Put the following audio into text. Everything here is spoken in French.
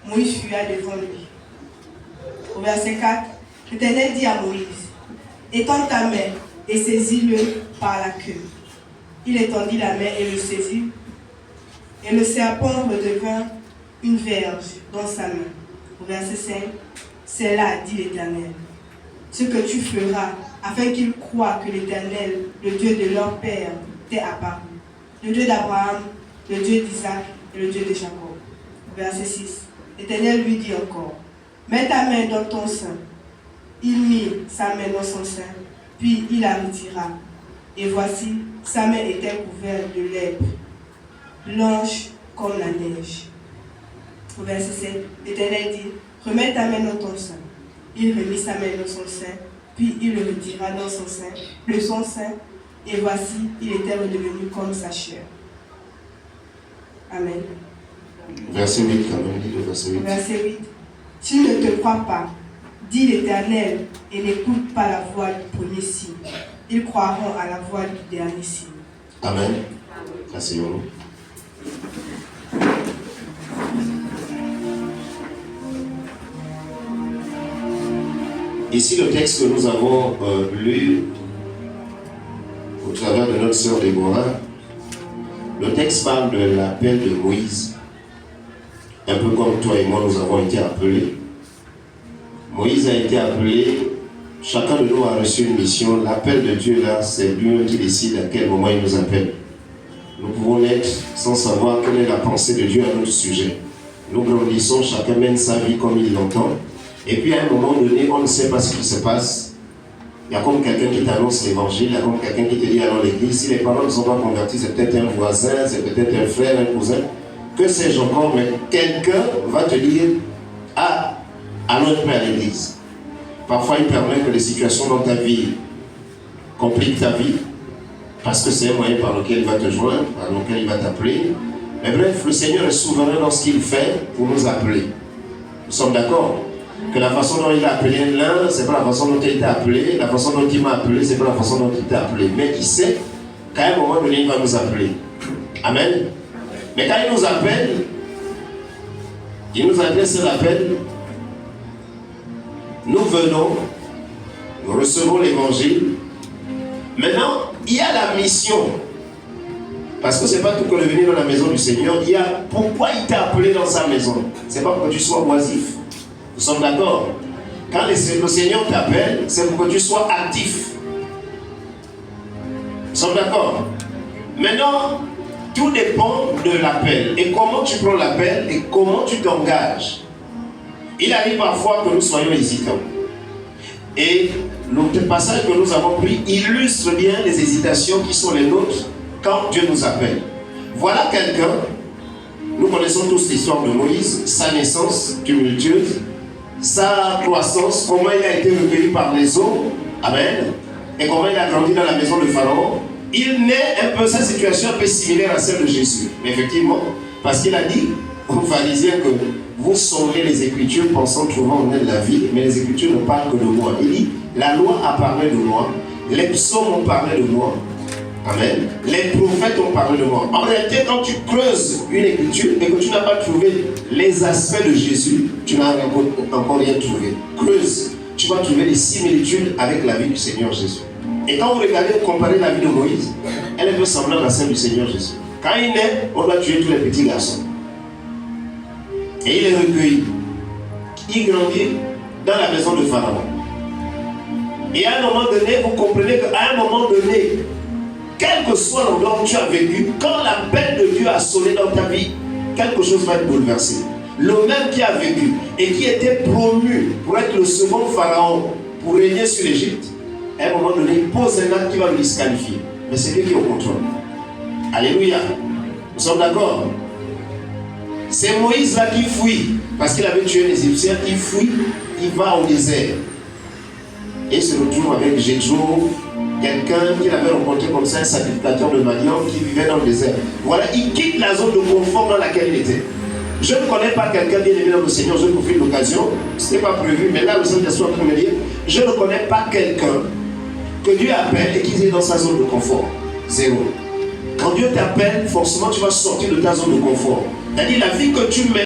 Moïse fuya devant lui. Au verset 4, l'Éternel dit à Moïse, étends ta main et saisis-le par la queue. Il étendit la main et le saisit, et le serpent redevint une verge dans sa main. Au verset 5, c'est là, dit l'Éternel, ce que tu feras, afin qu'ils croient que l'Éternel, le Dieu de leur père, t'est apparu. Le Dieu d'Abraham, le Dieu d'Isaac et le Dieu de Jacob. Au verset 6, l'Éternel lui dit encore, mets ta main dans ton sein. Il mit sa main dans son sein, puis il la retira. Et voici, sa main était couverte de lèpre, blanche comme la neige. Au verset 7, l'Éternel dit, remets ta main dans ton sein. Il remit sa main dans son sein, puis il le retira dans son sein, de son sein, et voici, il était redevenu comme sa chair. Amen. Verset 8, quand même, dit le verset 8. Verset 8. Tu ne te crois pas, dit l'Éternel, et n'écoute pas la voix du premier signe. Ils croiront à la voix du dernier signe. Amen. Asseyons-nous. Ici, le texte que nous avons lu au travers de notre sœur Déborah, le texte parle de l'appel de Moïse. Un peu comme toi et moi, nous avons été appelés. Moïse a été appelé, chacun de nous a reçu une mission. L'appel de Dieu, là, c'est lui qui décide à quel moment il nous appelle. Nous pouvons naître sans savoir quelle est la pensée de Dieu à notre sujet. Nous grandissons, chacun mène sa vie comme il l'entend. Et puis à un moment donné, on ne sait pas ce qui se passe. Il y a comme quelqu'un qui t'annonce l'évangile, il y a comme quelqu'un qui te dit allons à l'église. Si les parents ne sont pas convertis, c'est peut-être un voisin, c'est peut-être un frère, un cousin. Que sais-je encore, mais quelqu'un va te dire ah, allons être prêts à l'église. Parfois, il permet que les situations dans ta vie compliquent ta vie, parce que c'est un moyen par lequel il va te joindre, par lequel il va t'appeler. Mais bref, le Seigneur est souverain dans ce qu'il fait pour nous appeler. Nous sommes d'accord que la façon dont il a appelé l'un, c'est pas la façon dont il t'a appelé, la façon dont il m'a appelé, c'est pas la façon dont il t'a appelé. Mais il sait qu'à un moment donné, il va nous appeler. Amen. Mais quand il nous adresse l'appel, nous venons, nous recevons l'évangile. Maintenant, il y a la mission. Parce que ce n'est pas tout que de venir dans la maison du Seigneur. Il y a pourquoi il t'a appelé dans sa maison. Ce n'est pas pour que tu sois oisif. Nous sommes d'accord. Quand le Seigneur t'appelle, c'est pour que tu sois actif. Nous sommes d'accord. Maintenant, tout dépend de l'appel. Et comment tu prends l'appel et comment tu t'engages. Il arrive parfois que nous soyons hésitants. Et le passage que nous avons pris illustre bien les hésitations qui sont les nôtres quand Dieu nous appelle. Voilà quelqu'un, nous connaissons tous l'histoire de Moïse, sa naissance tumultueuse, sa croissance, comment il a été recueilli par les eaux, amen, et comment il a grandi dans la maison de Pharaon. Il naît un peu, sa situation un peu similaire à celle de Jésus. Mais effectivement, parce qu'il a dit aux pharisiens que vous sondez les Écritures pensant trouver en elles la vie, mais les Écritures ne parlent que de moi. Il dit, la loi a parlé de moi, les psaumes ont parlé de moi. Amen. Les prophètes ont parlé de moi. En réalité, quand tu creuses une écriture et que tu n'as pas trouvé les aspects de Jésus, tu n'as encore rien trouvé. Creuse, tu vas trouver des similitudes avec la vie du Seigneur Jésus. Et quand vous regardez, vous comparez la vie de Moïse, elle est peu semblable à celle du Seigneur Jésus. Quand il naît, on doit tuer tous les petits garçons. Et il est recueilli. Il grandit dans la maison de Pharaon. Et à un moment donné, vous comprenez qu'à un moment donné, quel que soit l'endroit où tu as vécu, quand l'appel de Dieu a sonné dans ta vie, quelque chose va être bouleversé. Le même qui a vécu et qui était promu pour être le second pharaon, pour régner sur l'Égypte, à un moment donné, il pose un acte qui va le disqualifier. Mais c'est lui qui est au contrôle. Alléluia. Nous sommes d'accord? C'est Moïse là qui fuit, parce qu'il avait tué les Égyptiens, il fuit, il va au désert. Et il se retrouve avec Jétro, quelqu'un qu'il avait rencontré comme ça, un sacrificateur de Madian qui vivait dans le désert. Voilà, il quitte la zone de confort dans laquelle il était. Je ne connais pas quelqu'un bien aimé dans le Seigneur, je profite de l'occasion, ce n'était pas prévu, mais là le Saint-Esprit peut me dire, je ne connais pas quelqu'un que Dieu appelle et qui est dans sa zone de confort. Zéro. Quand Dieu t'appelle, forcément tu vas sortir de ta zone de confort. C'est-à-dire la vie que tu mènes